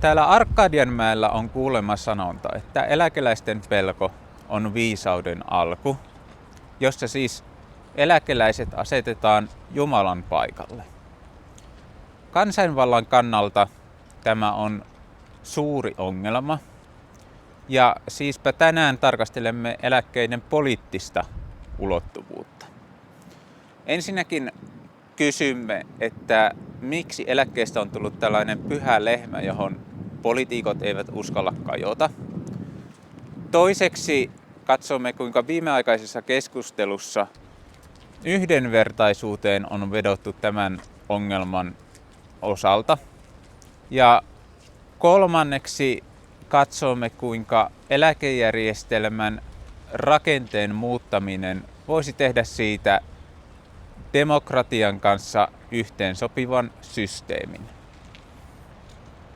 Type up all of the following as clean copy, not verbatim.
Täällä Arkadianmäellä on kuulemma sanonta, että eläkeläisten pelko on viisauden alku, jossa siis eläkeläiset asetetaan Jumalan paikalle. Kansanvallan kannalta tämä on suuri ongelma, ja siispä tänään tarkastelemme eläkkeiden poliittista ulottuvuutta. Ensinnäkin kysymme, että miksi eläkkeestä on tullut tällainen pyhä lehmä, johon poliitikot eivät uskalla kajota. Toiseksi katsomme, kuinka viimeaikaisessa keskustelussa yhdenvertaisuuteen on vedottu tämän ongelman osalta. Ja kolmanneksi katsomme, kuinka eläkejärjestelmän rakenteen muuttaminen voisi tehdä siitä demokratian kanssa yhteensopivan systeemin.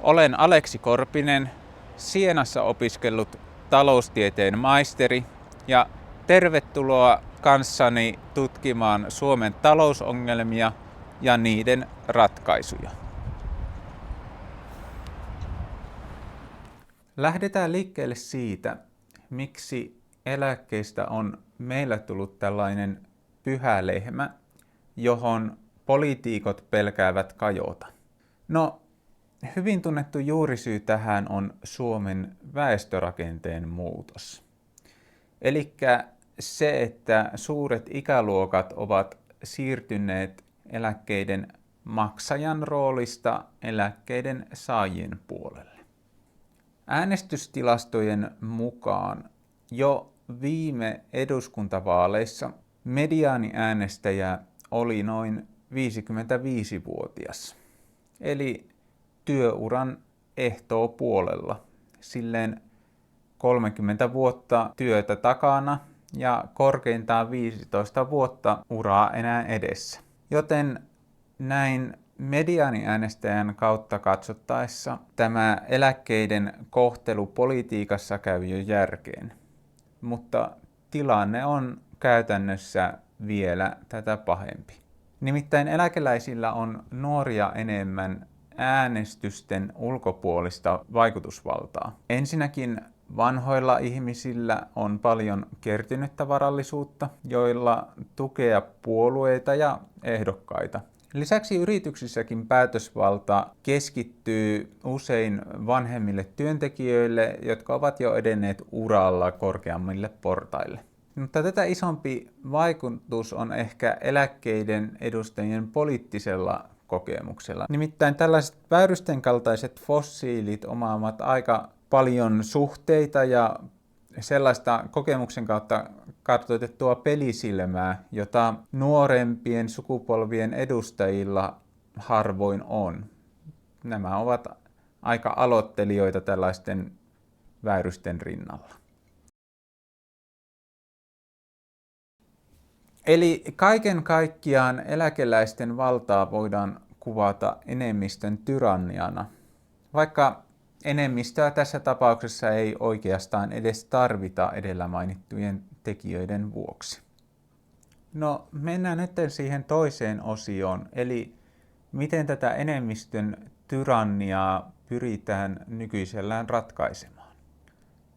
Olen Aleksi Korpinen, Sienassa opiskellut taloustieteen maisteri, ja tervetuloa kanssani tutkimaan Suomen talousongelmia ja niiden ratkaisuja. Lähdetään liikkeelle siitä, miksi eläkkeistä on meillä tullut tällainen pyhä lehmä, johon poliitikot pelkäävät kajota. No, hyvin tunnettu juurisyy tähän on Suomen väestörakenteen muutos. Elikkä se, että suuret ikäluokat ovat siirtyneet eläkkeiden maksajan roolista eläkkeiden saajien puolelle. Äänestystilastojen mukaan jo viime eduskuntavaaleissa mediaaniäänestäjä oli noin 55-vuotias, eli työuran ehtoopuolella, silleen 30 vuotta työtä takana ja korkeintaan 15 vuotta uraa enää edessä. Joten näin mediaaniäänestäjän kautta katsottaessa tämä eläkkeiden kohtelu politiikassa käy jo järkeen, mutta tilanne on käytännössä vielä tätä pahempi. Nimittäin eläkeläisillä on nuoria enemmän äänestysten ulkopuolista vaikutusvaltaa. Ensinnäkin vanhoilla ihmisillä on paljon kertynyttä varallisuutta, joilla tukea puolueita ja ehdokkaita. Lisäksi yrityksissäkin päätösvalta keskittyy usein vanhemmille työntekijöille, jotka ovat jo edenneet uralla korkeammille portaille. Mutta tätä isompi vaikutus on ehkä eläkkeiden edustajien poliittisella kokemuksella. Nimittäin tällaiset väyrysten kaltaiset fossiilit omaavat aika paljon suhteita ja sellaista kokemuksen kautta kartoitettua pelisilmää, jota nuorempien sukupolvien edustajilla harvoin on. Nämä ovat aika aloittelijoita tällaisten väyrysten rinnalla. Eli kaiken kaikkiaan eläkeläisten valtaa voidaan kuvata enemmistön tyranniana, vaikka enemmistöä tässä tapauksessa ei oikeastaan edes tarvita edellä mainittujen tekijöiden vuoksi. No, mennään nyt siihen toiseen osioon, eli miten tätä enemmistön tyranniaa pyritään nykyisellään ratkaisemaan.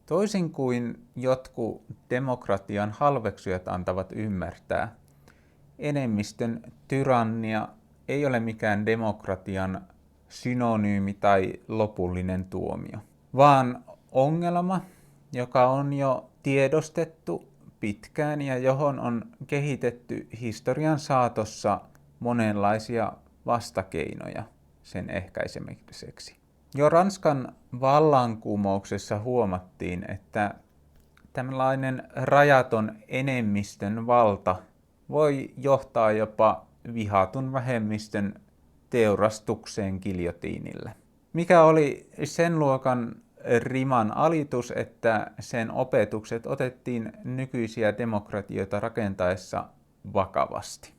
Toisin kuin jotkut demokratian halveksujat antavat ymmärtää, enemmistön tyrannia ei ole mikään demokratian synonyymi tai lopullinen tuomio, vaan ongelma, joka on jo tiedostettu pitkään ja johon on kehitetty historian saatossa monenlaisia vastakeinoja sen ehkäisemiseksi. Jo Ranskan vallankumouksessa huomattiin, että tällainen rajaton enemmistön valta voi johtaa jopa vihatun vähemmistön teurastukseen giljotiinille, mikä oli sen luokan riman alitus, että sen opetukset otettiin nykyisiä demokratioita rakentaessa vakavasti.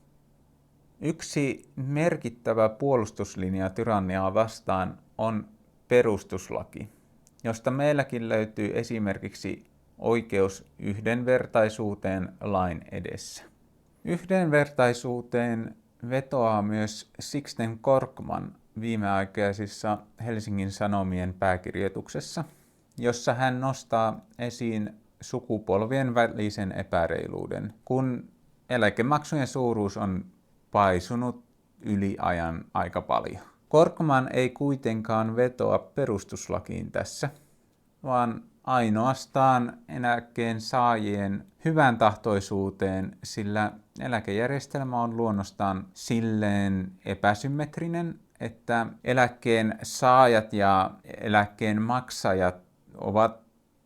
Yksi merkittävä puolustuslinja tyranniaa vastaan on perustuslaki, josta meilläkin löytyy esimerkiksi oikeus yhdenvertaisuuteen lain edessä. Yhdenvertaisuuteen vetoaa myös Sixten Korkman viimeaikaisissa Helsingin Sanomien pääkirjoituksessa, jossa hän nostaa esiin sukupolvien välisen epäreiluuden, kun eläkemaksujen suuruus on paisunut yli ajan aika paljon. Korkman ei kuitenkaan vetoa perustuslakiin tässä, vaan ainoastaan eläkkeen saajien hyvän tahtoisuuteen, sillä eläkejärjestelmä on luonnostaan silleen epäsymmetrinen, että eläkkeen saajat ja eläkkeen maksajat ovat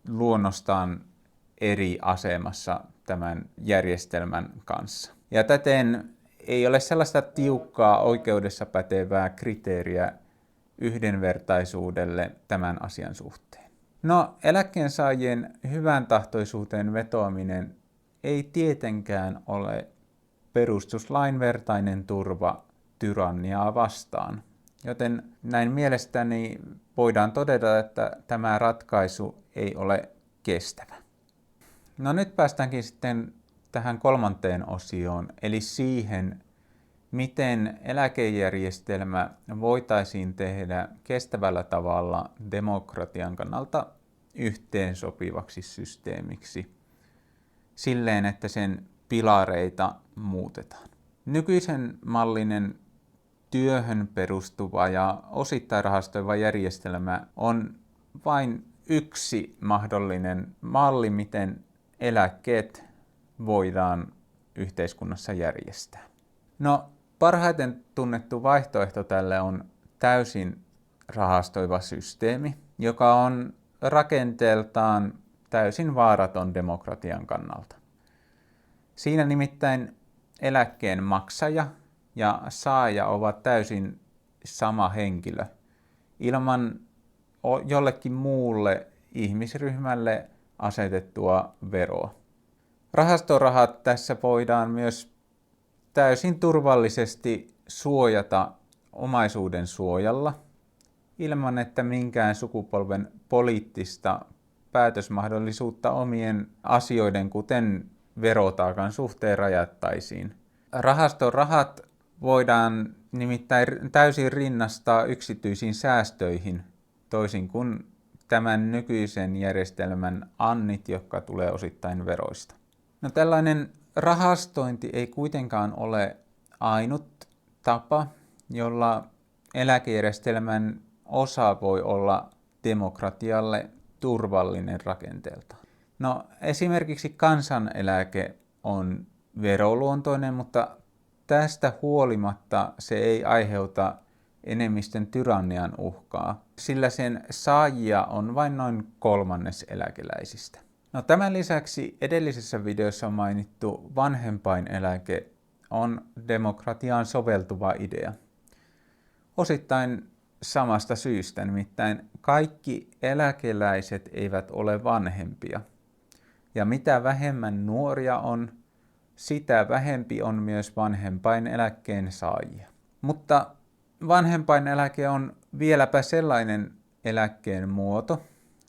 luonnostaan eri asemassa tämän järjestelmän kanssa. Ja täten ei ole sellaista tiukkaa oikeudessa pätevää kriteeriä yhdenvertaisuudelle tämän asian suhteen. No, eläkkeensaajien hyvän tahtoisuuteen vetoaminen ei tietenkään ole perustuslain vertainen turva tyranniaa vastaan. Joten näin mielestäni voidaan todeta, että tämä ratkaisu ei ole kestävä. No nyt päästäänkin sitten tähän kolmanteen osioon, eli siihen, miten eläkejärjestelmä voitaisiin tehdä kestävällä tavalla demokratian kannalta yhteensopivaksi systeemiksi, silleen, että sen pilareita muutetaan. Nykyisen mallinen työhön perustuva ja osittain rahastoiva järjestelmä on vain yksi mahdollinen malli, miten eläkkeet voidaan yhteiskunnassa järjestää. No, parhaiten tunnettu vaihtoehto tälle on täysin rahastoiva systeemi, joka on rakenteeltaan täysin vaaraton demokratian kannalta. Siinä nimittäin eläkkeen maksaja ja saaja ovat täysin sama henkilö, ilman jollekin muulle ihmisryhmälle asetettua veroa. Rahastorahat tässä voidaan myös täysin turvallisesti suojata omaisuuden suojalla, ilman että minkään sukupolven poliittista päätösmahdollisuutta omien asioiden, kuten verotaakan suhteen, rajattaisiin. Rahastorahat voidaan nimittäin täysin rinnastaa yksityisiin säästöihin, toisin kuin tämän nykyisen järjestelmän annit, jotka tulee osittain veroista. No, tällainen rahastointi ei kuitenkaan ole ainut tapa, jolla eläkejärjestelmän osa voi olla demokratialle turvallinen rakenteeltaan. No, esimerkiksi kansaneläke on veroluontoinen, mutta tästä huolimatta se ei aiheuta enemmistön tyrannian uhkaa, sillä sen saajia on vain noin kolmannes eläkeläisistä. No, tämän lisäksi edellisessä videossa mainittu vanhempaineläke on demokratiaan soveltuva idea. Osittain samasta syystä, nimittäin kaikki eläkeläiset eivät ole vanhempia. Ja mitä vähemmän nuoria on, sitä vähempi on myös vanhempaineläkkeen saajia. Mutta vanhempaineläke on vieläpä sellainen eläkkeen muoto,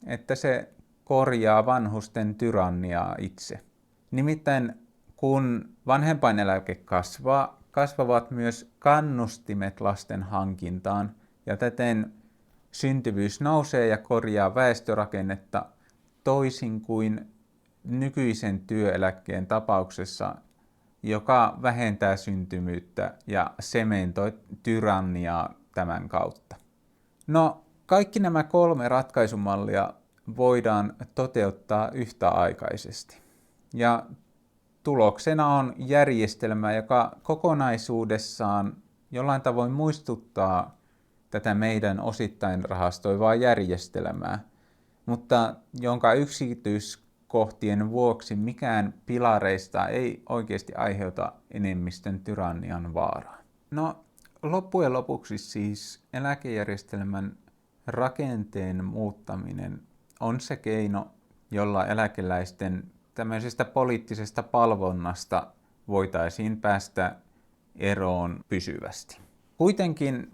että se korjaa vanhusten tyranniaa itse. Nimittäin kun vanhempaineläke kasvaa, kasvavat myös kannustimet lasten hankintaan, ja täten syntyvyys nousee ja korjaa väestörakennetta toisin kuin nykyisen työeläkkeen tapauksessa, joka vähentää syntymyyttä ja sementoi tyranniaa tämän kautta. No, kaikki nämä kolme ratkaisumallia voidaan toteuttaa yhtäaikaisesti. Ja tuloksena on järjestelmä, joka kokonaisuudessaan jollain tavoin muistuttaa tätä meidän osittain rahastoivaa järjestelmää, mutta jonka yksityiskohtien vuoksi mikään pilareista ei oikeasti aiheuta enemmistön tyrannian vaaraa. No, loppujen lopuksi siis eläkejärjestelmän rakenteen muuttaminen on se keino, jolla eläkeläisten tämmöisestä poliittisesta palvonnasta voitaisiin päästä eroon pysyvästi. Kuitenkin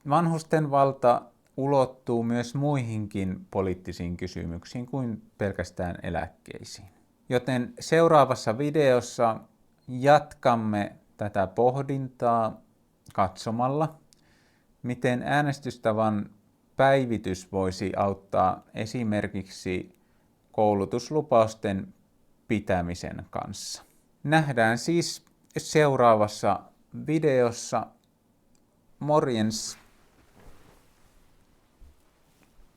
vanhusten valta ulottuu myös muihinkin poliittisiin kysymyksiin kuin pelkästään eläkkeisiin. Joten seuraavassa videossa jatkamme tätä pohdintaa katsomalla, miten äänestystavan päivitys voisi auttaa esimerkiksi koulutuslupausten pitämisen kanssa. Nähdään siis seuraavassa videossa. Morjens!